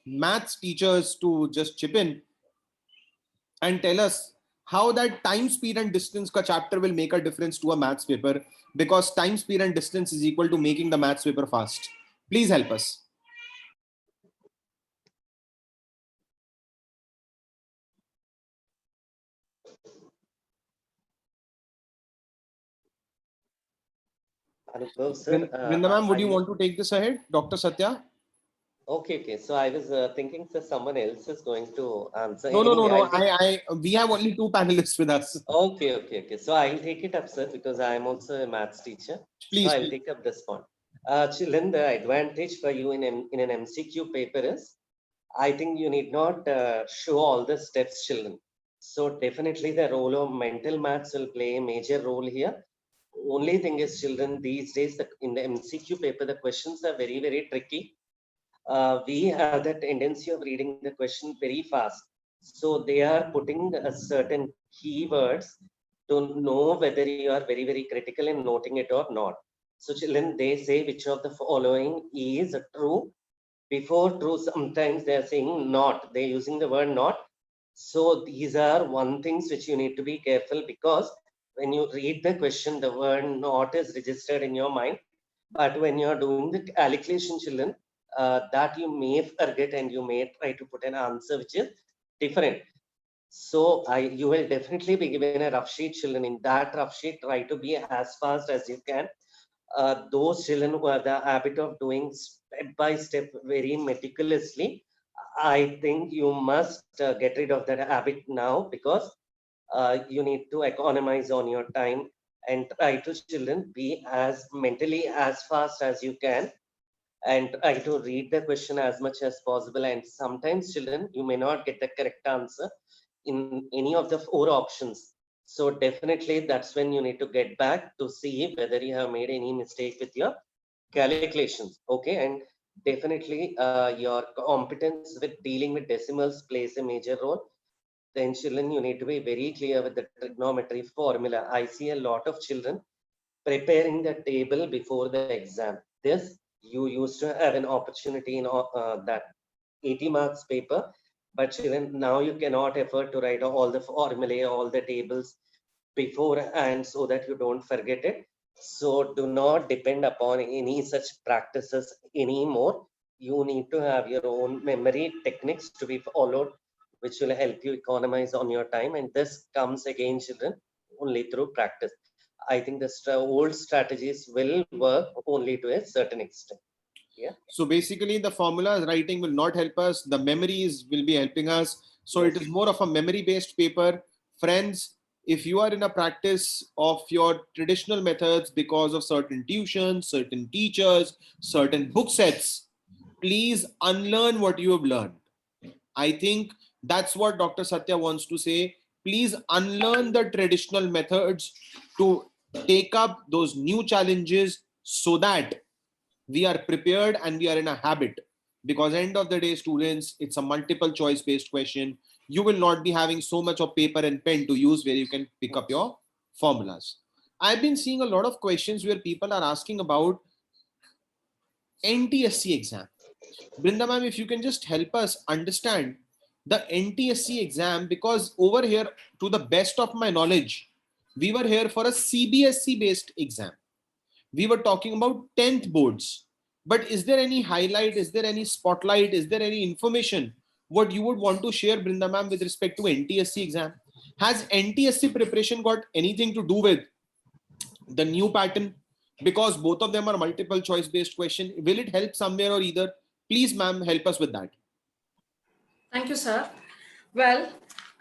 maths teachers to just chip in and tell us how that time, speed and distance ka chapter will make a difference to a maths paper, because time, speed and distance is equal to making the maths paper fast. Please help us.
Anubhav, sir,
Vrinda ma'am, would you want to take this ahead? Dr. Satya?
Okay. So I was thinking, sir, someone else is going to answer.
No.
Anyway,
We have only two panelists with us.
Okay. So I'll take it up, sir, because I am also a maths teacher.
Please.
So I'll take up this point. Children, the advantage for you in an MCQ paper is, I think you need not show all the steps, children. So definitely the role of mental maths will play a major role here. Only thing is, children, these days in the MCQ paper, the questions are very, very tricky. We have the tendency of reading the question very fast. So they are putting a certain keywords to know whether you are very, very critical in noting it or not. So children, they say which of the following is true. Before true, sometimes they are saying not. They're using the word not. So these are one things which you need to be careful, because when you read the question, the word not is registered in your mind. But when you're doing the calculation, children, that you may forget and you may try to put an answer which is different. So you will definitely be given a rough sheet, children. In that rough sheet, try to be as fast as you can. Those children who have the habit of doing step by step very meticulously, I think you must get rid of that habit now, because you need to economize on your time and try to, children, be as mentally as fast as you can and try to read the question as much as possible. And sometimes, children, you may not get the correct answer in any of the four options. So definitely that's when you need to get back to see whether you have made any mistake with your calculations. Okay. And definitely your competence with dealing with decimals plays a major role. Then children, you need to be very clear with the trigonometry formula. I see a lot of children preparing the table before the exam. This you used to have an opportunity in that 80 marks paper, but children, now you cannot afford to write all the formulae, all the tables beforehand so that you don't forget it. So do not depend upon any such practices anymore. You need to have your own memory techniques to be followed, which will help you economize on your time. And this comes again, children, only through practice. I think the old strategies will work only to a certain extent. Yeah.
So basically the formulas writing will not help us. The memories will be helping us. So
Yes.
it is more of a memory based paper. Friends, if you are in a practice of your traditional methods because of certain tuitions, certain teachers, certain book sets, please unlearn what you have learned. I think that's what Dr. Satya wants to say. Please unlearn the traditional methods to take up those new challenges so that we are prepared and we are in a habit. Because end of the day, students, it's a multiple choice based question. You will not be having so much of paper and pen to use where you can pick up your formulas. I've been seeing a lot of questions where people are asking about NTSC exam. Brinda ma'am, if you can just help us understand the NTSC exam, because over here, to the best of my knowledge, we were here for a CBSE based exam. We were talking about 10th boards. But is there any highlight? Is there any spotlight? Is there any information what you would want to share, Brinda ma'am, with respect to NTSC exam? Has NTSC preparation got anything to do with the new pattern? Because both of them are multiple choice based question. Will it help somewhere or either? Please, ma'am, help us with that.
Thank you, sir. Well,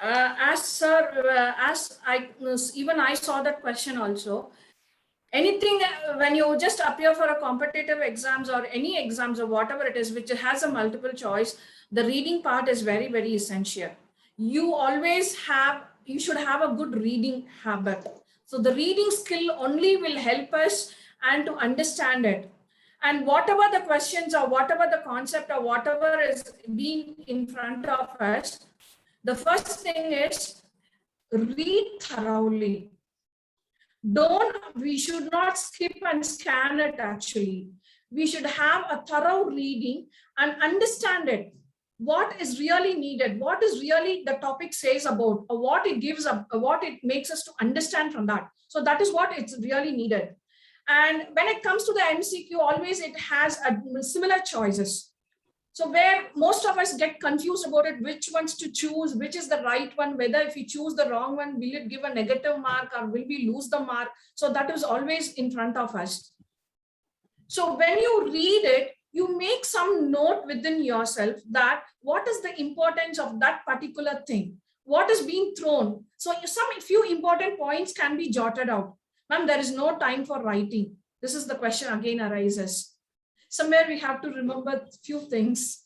even I saw that question also. Anything when you just appear for a competitive exams or any exams or whatever it is, which has a multiple choice, the reading part is very, very essential. You should have a good reading habit. So the reading skill only will help us and to understand it. And whatever the questions or whatever the concept or whatever is being in front of us, the first thing is read thoroughly. We should not skip and scan it actually. We should have a thorough reading and understand it. What is really needed, what is really the topic says about, or what it gives up, or what it makes us to understand from that. So that is what it's really needed. And when it comes to the MCQ, always it has similar choices. So where most of us get confused about it, which ones to choose, which is the right one, whether if we choose the wrong one, will it give a negative mark or will we lose the mark? So that is always in front of us. So when you read it, you make some note within yourself that what is the importance of that particular thing? What is being thrown? So some few important points can be jotted out. Ma'am, there is no time for writing. This is the question again arises. Somewhere we have to remember few things.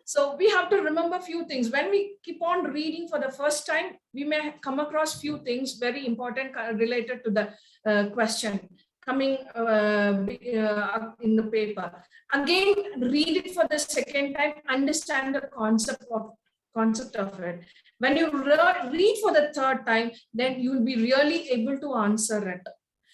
So we have to remember few things. When we keep on reading for the first time, we may come across few things very important related to the question coming in the paper. Again, read it for the second time, understand the concept of it. When you read for the third time, then you will be really able to answer it.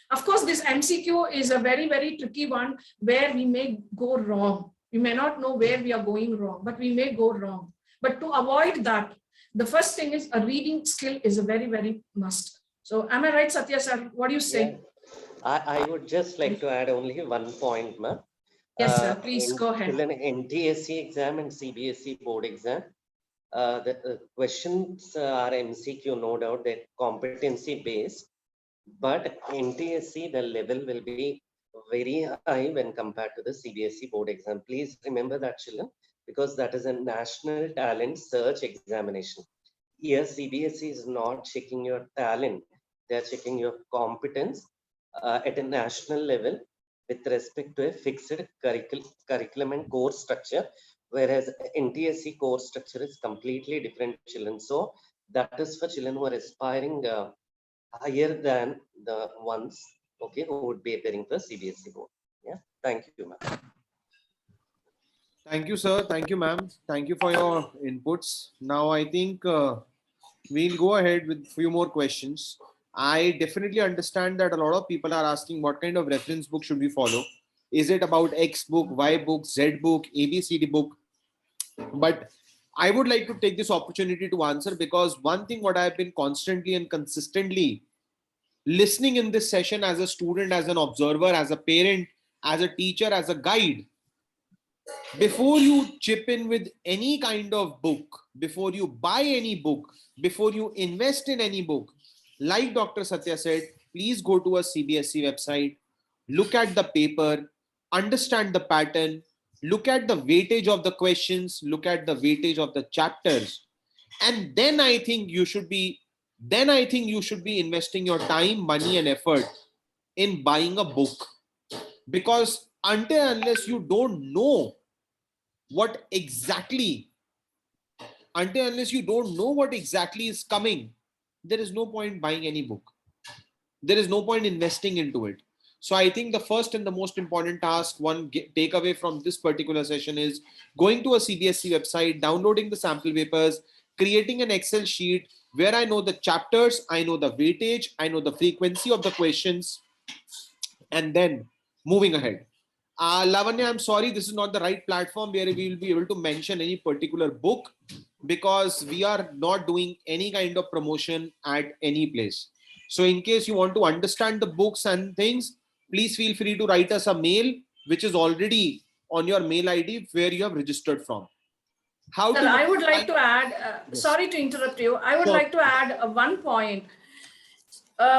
Of course, this MCQ is a very, very tricky one where we may go wrong. We may not know where we are going wrong, but we may go wrong. But to avoid that, the first thing is a reading skill is a very, very must. So am I right, Satya sir? What do you say?
Yeah. I would just like to add only one point, ma'am.
Yes, sir. Please go ahead.
In an NTSC exam and CBSE board exam, the questions are MCQ, no doubt, that competency based. But NTSC, the level will be very high when compared to the CBSE board exam. Please remember that, children, because that is a national talent search examination. Here, CBSE is not checking your talent. They're checking your competence at a national level with respect to a fixed curriculum and course structure, whereas NTSC course structure is completely different, children. So that is for children who are aspiring higher than the ones, okay, who would be appearing for CBSE board. Yeah, thank you, ma'am.
Thank you, sir. Thank you, ma'am. Thank you for your inputs. Now, I think we'll go ahead with a few more questions. I definitely understand that a lot of people are asking what kind of reference book should we follow? Is it about X book, Y book, Z book, ABCD book? But I would like to take this opportunity to answer, because one thing what I've been constantly and consistently listening in this session as a student, as an observer, as a parent, as a teacher, as a guide, before you chip in with any kind of book, before you buy any book, before you invest in any book, like Dr. Satya said, please go to a CBSE website, look at the paper, understand the pattern, look at the weightage of the questions, look at the weightage of the chapters, and then I think you should be investing your time, money, and effort in buying a book. Because unless you don't know what exactly is coming, there is no point buying any book. There is no point investing into it. So I think the first and the most important task, takeaway from this particular session, is going to a CBSE website, downloading the sample papers, creating an Excel sheet where I know the chapters, I know the weightage, I know the frequency of the questions, and then moving ahead. Lavanya, I'm sorry, this is not the right platform where we will be able to mention any particular book, because we are not doing any kind of promotion at any place. So in case you want to understand the books and things, please feel free to write us a mail, which is already on your mail ID where you have registered from. How
Sir,
to
I would like to add,
Yes.
sorry to interrupt you. I would
Sure.
like to add one point.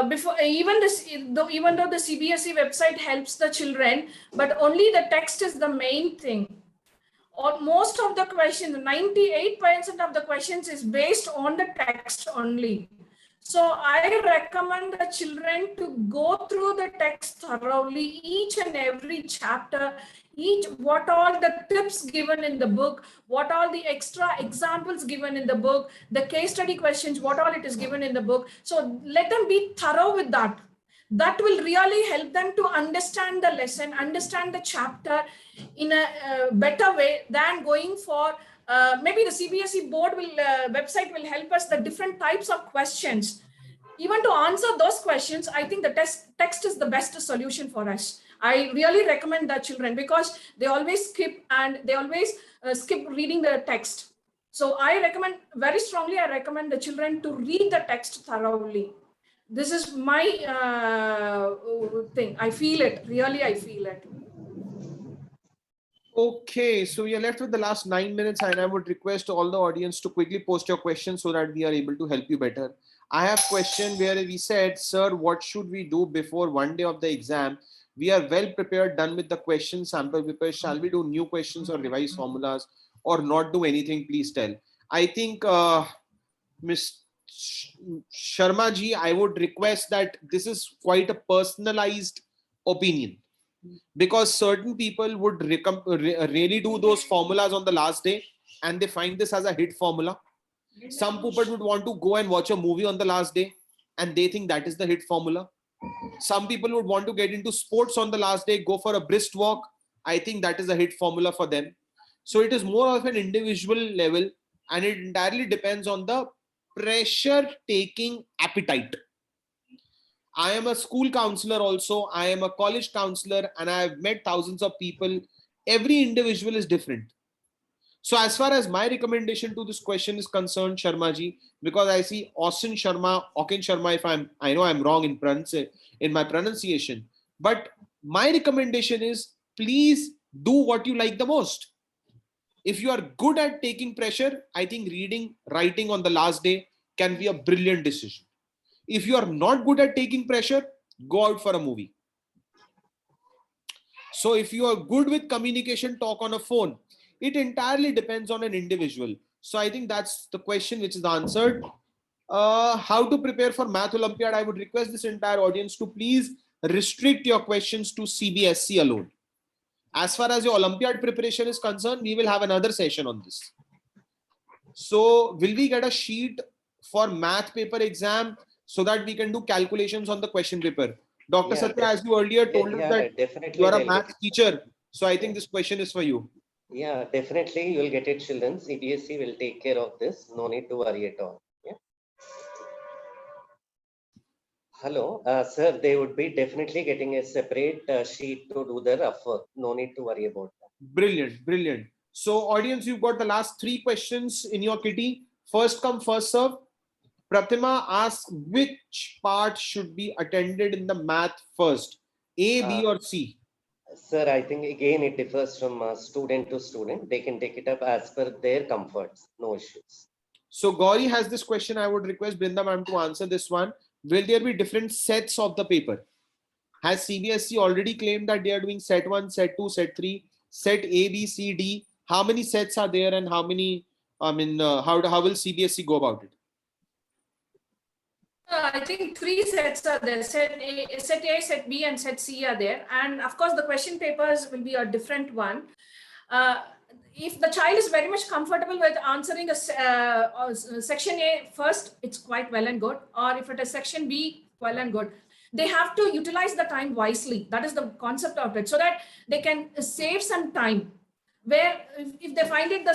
Before even though the CBSE website helps the children, but only the text is the main thing. Or most of the questions, 98% of the questions is based on the text only. So I recommend the children to go through the text thoroughly, each and every chapter, what all the tips given in the book, what all the extra examples given in the book, the case study questions, what all it is given in the book. So let them be thorough with that. That will really help them to understand the lesson, understand the chapter in a better way than going for maybe the CBSE board website will help us the different types of questions. Even to answer those questions, I think the text is the best solution for us. I really recommend the children, because they always skip reading the text. So I recommend very strongly, I recommend the children to read the text thoroughly. This is my thing. I feel it. Really, I feel it.
Okay, so we are left with the last 9 minutes, and I would request all the audience to quickly post your questions so that we are able to help you better. I have question where we said, sir, what should we do before one day of the exam? We are well prepared, done with the question sample paper. Shall we do new questions or revise formulas, or not do anything? Please tell. I think Ms. Sharma ji, I would request that this is quite a personalized opinion, because certain people would really do those formulas on the last day and they find this as a hit formula. Some people would want to go and watch a movie on the last day and they think that is the hit formula. Some people would want to get into sports on the last day, go for a brisk walk. I think that is a hit formula for them. So it is more of an individual level, and it entirely depends on the pressure taking appetite. I am a school counselor also. I am a college counselor, and I have met thousands of people. Every individual is different. So as far as my recommendation to this question is concerned, Sharma ji, because I see Austin Sharma, Okin Sharma, if I know I'm wrong in my pronunciation, but my recommendation is, please do what you like the most. If you are good at taking pressure, I think reading, writing on the last day can be a brilliant decision. If you are not good at taking pressure, go out for a movie. So if you are good with communication, talk on a phone. It entirely depends on an individual. So I think that's the question which is answered. How to prepare for Math Olympiad? I would request this entire audience to please restrict your questions to CBSE alone. As far as your Olympiad preparation is concerned, we will have another session on this. So will we get a sheet for math paper exam so that we can do calculations on the question paper? Dr.
Yeah,
Satya, as you earlier told us that
definitely
you are a
they'll
math
get
teacher. So I think this question is for you.
Yeah, definitely you'll get it, children. CBSE will take care of this. No need to worry at all. Yeah. Hello, sir. They would be definitely getting a separate sheet to do the rough work. No need to worry about that.
Brilliant, brilliant. So audience, you've got the last 3 questions in your kitty. First come, first serve. Pratima asks, which part should be attended in the math first? A, B, or C?
Sir, I think again it differs from student to student. They can take it up as per their comforts. No issues.
So Gauri has this question. I would request Brinda ma'am to answer this one. Will there be different sets of the paper? Has CBSE already claimed that they are doing set 1, set 2, set 3, set A, B, C, D? How many sets are there, and how many, how will CBSE go about it?
I think 3 sets are there. Set A, set B, and set C are there. And of course, the question papers will be a different one. If the child is very much comfortable with answering a section A first, it's quite well and good. Or if it is section B, well and good. They have to utilize the time wisely. That is the concept of it, so that they can save some time. where if they find it the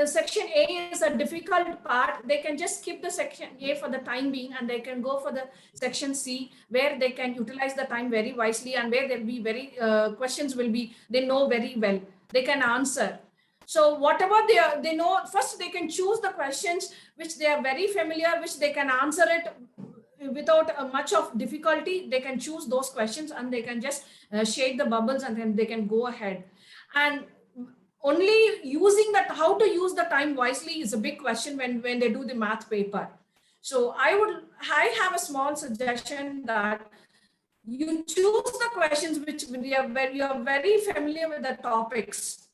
section A is a difficult part, they can just skip the section A for the time being, and they can go for the section C, where they can utilize the time very wisely, and where there'll be very questions will be, they know very well, they can answer. So whatever they know, first they can choose the questions which they are very familiar, which they can answer it without much of difficulty. They can choose those questions and they can just shake the bubbles, and then they can go ahead. And only using that, how to use the time wisely is a big question when they do the math paper. So I have a small suggestion that you choose the questions which you are very familiar with the topics.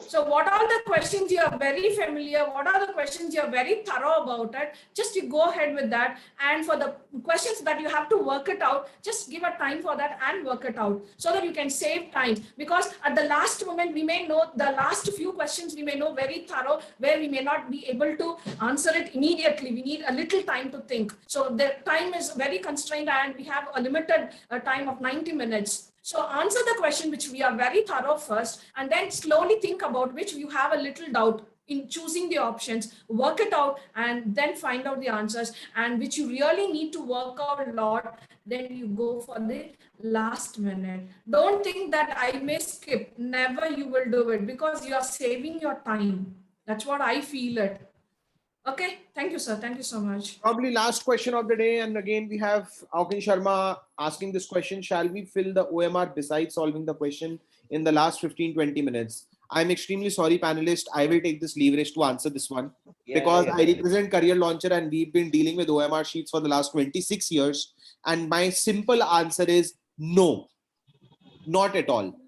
So what are the questions you are very familiar? What are the questions you are very thorough about it? Just you go ahead with that. And for the questions that you have to work it out, just give a time for that and work it out so that you can save time. Because at the last moment, we may know the last few questions, we may know very thorough, where we may not be able to answer it immediately. We need a little time to think. So the time is very constrained, and we have a limited time of 90 minutes. So answer the question which we are very thorough first, and then slowly think about which you have a little doubt in choosing the options, work it out, and then find out the answers, and which you really need to work out a lot, then you go for the last minute. Don't think that I may skip. Never you will do it, because you are saving your time. That's what I feel it. Okay, thank you, sir. Thank you so much.
Probably last question of the day. And again, we have Aukin Sharma asking this question. Shall we fill the OMR besides solving the question in the last 15-20 minutes? I'm extremely sorry, panelists. I will take this leverage to answer this one because I represent Career Launcher and we've been dealing with OMR sheets for the last 26 years. And my simple answer is no, not at all.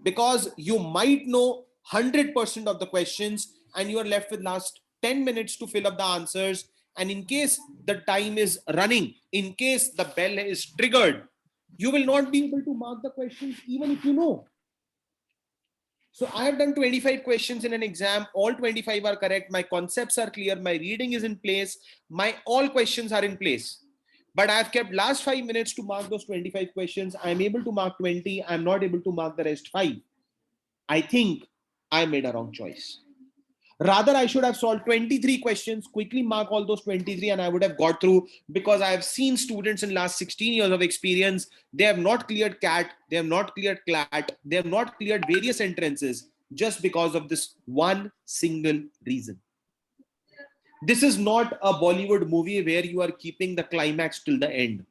Because you might know 100% of the questions and you are left with last 10 minutes to fill up the answers. And in case the time is running, in case the bell is triggered, you will not be able to mark the questions even if you know. So I have done 25 questions in an exam. All 25 are correct. My concepts are clear. My reading is in place. My all questions are in place. But I've kept last 5 minutes to mark those 25 questions. I'm able to mark 20. I'm not able to mark the rest 5. I think I made a wrong choice. Rather, I should have solved 23 questions, quickly mark all those 23, and I would have got through, because I have seen students in last 16 years of experience. They have not cleared CAT, they have not cleared CLAT, they have not cleared various entrances just because of this one single reason. This is not a Bollywood movie where you are keeping the climax till the end.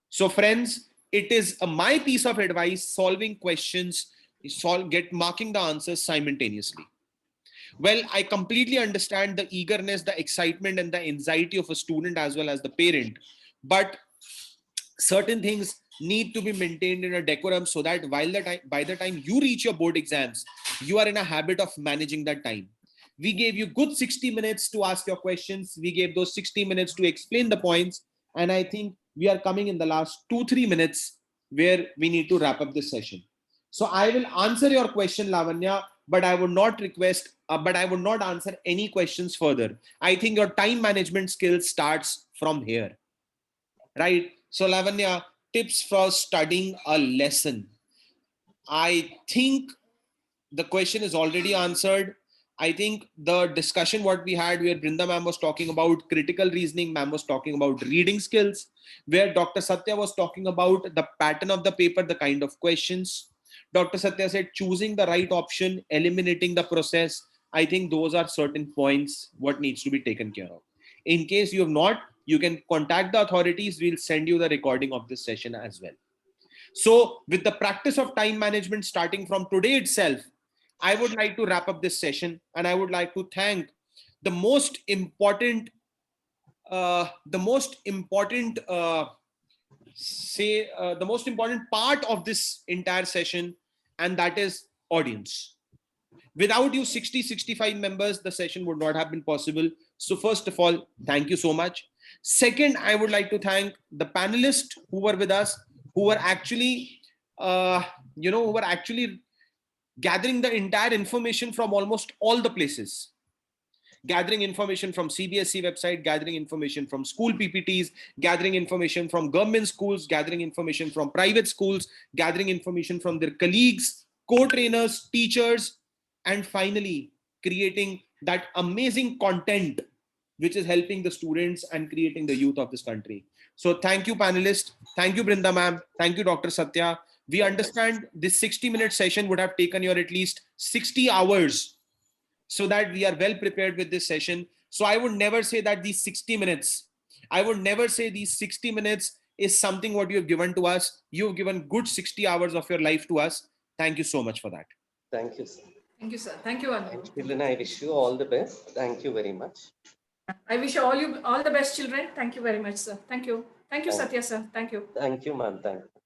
So friends, it is my piece of advice: solving questions, marking the answers simultaneously. Well, I completely understand the eagerness, the excitement, and the anxiety of a student as well as the parent, but certain things need to be maintained in a decorum so that by the time you reach your board exams, you are in a habit of managing that time. We gave you good 60 minutes to ask your questions. We gave those 60 minutes to explain the points. And I think we are coming in the last 2-3 minutes where we need to wrap up this session. So I will answer your question, Lavanya, but I would not answer any questions further. I think your time management skills starts from here, right? So Lavanya, tips for studying a lesson. I think the question is already answered. I think the discussion what we had, where Brinda ma'am was talking about critical reasoning, ma'am was talking about reading skills, where Dr. Satya was talking about the pattern of the paper, the kind of questions. Dr. Satya said choosing the right option, eliminating the process. I think those are certain points what needs to be taken care of. In case you have not, you can contact the authorities. We'll send you the recording of this session as well. So with the practice of time management starting from today itself, I would like to wrap up this session, and I would like to thank the most important part of this entire session, and that is audience. Without you 60-65 members, the session would not have been possible. So first of all, thank you so much. Second, I would like to thank the panelists who were with us, who were actually gathering the entire information from almost all the places. Gathering information from CBSE website, gathering information from school PPTs, gathering information from government schools, gathering information from private schools, gathering information from their colleagues, co-trainers, teachers, and finally creating that amazing content which is helping the students and creating the youth of this country. So thank you, panelists. Thank you, Brinda ma'am. Thank you, Dr. Satya. We understand this 60-minute session would have taken your at least 60 hours, so that we are well prepared with this session. So I would never say that these 60 minutes, I would never say these 60 minutes is something what you have given to us. You've given good 60 hours of your life to us. Thank you so much for that.
Thank you, sir.
Thank you, sir. Thank you, Anu.
Children, I wish you all the best. Thank you very much.
I wish all you all the best, children. Thank you very much, sir. Thank you. Thank you, Satya, sir. Thank you.
Thank you, ma'am. Thank you.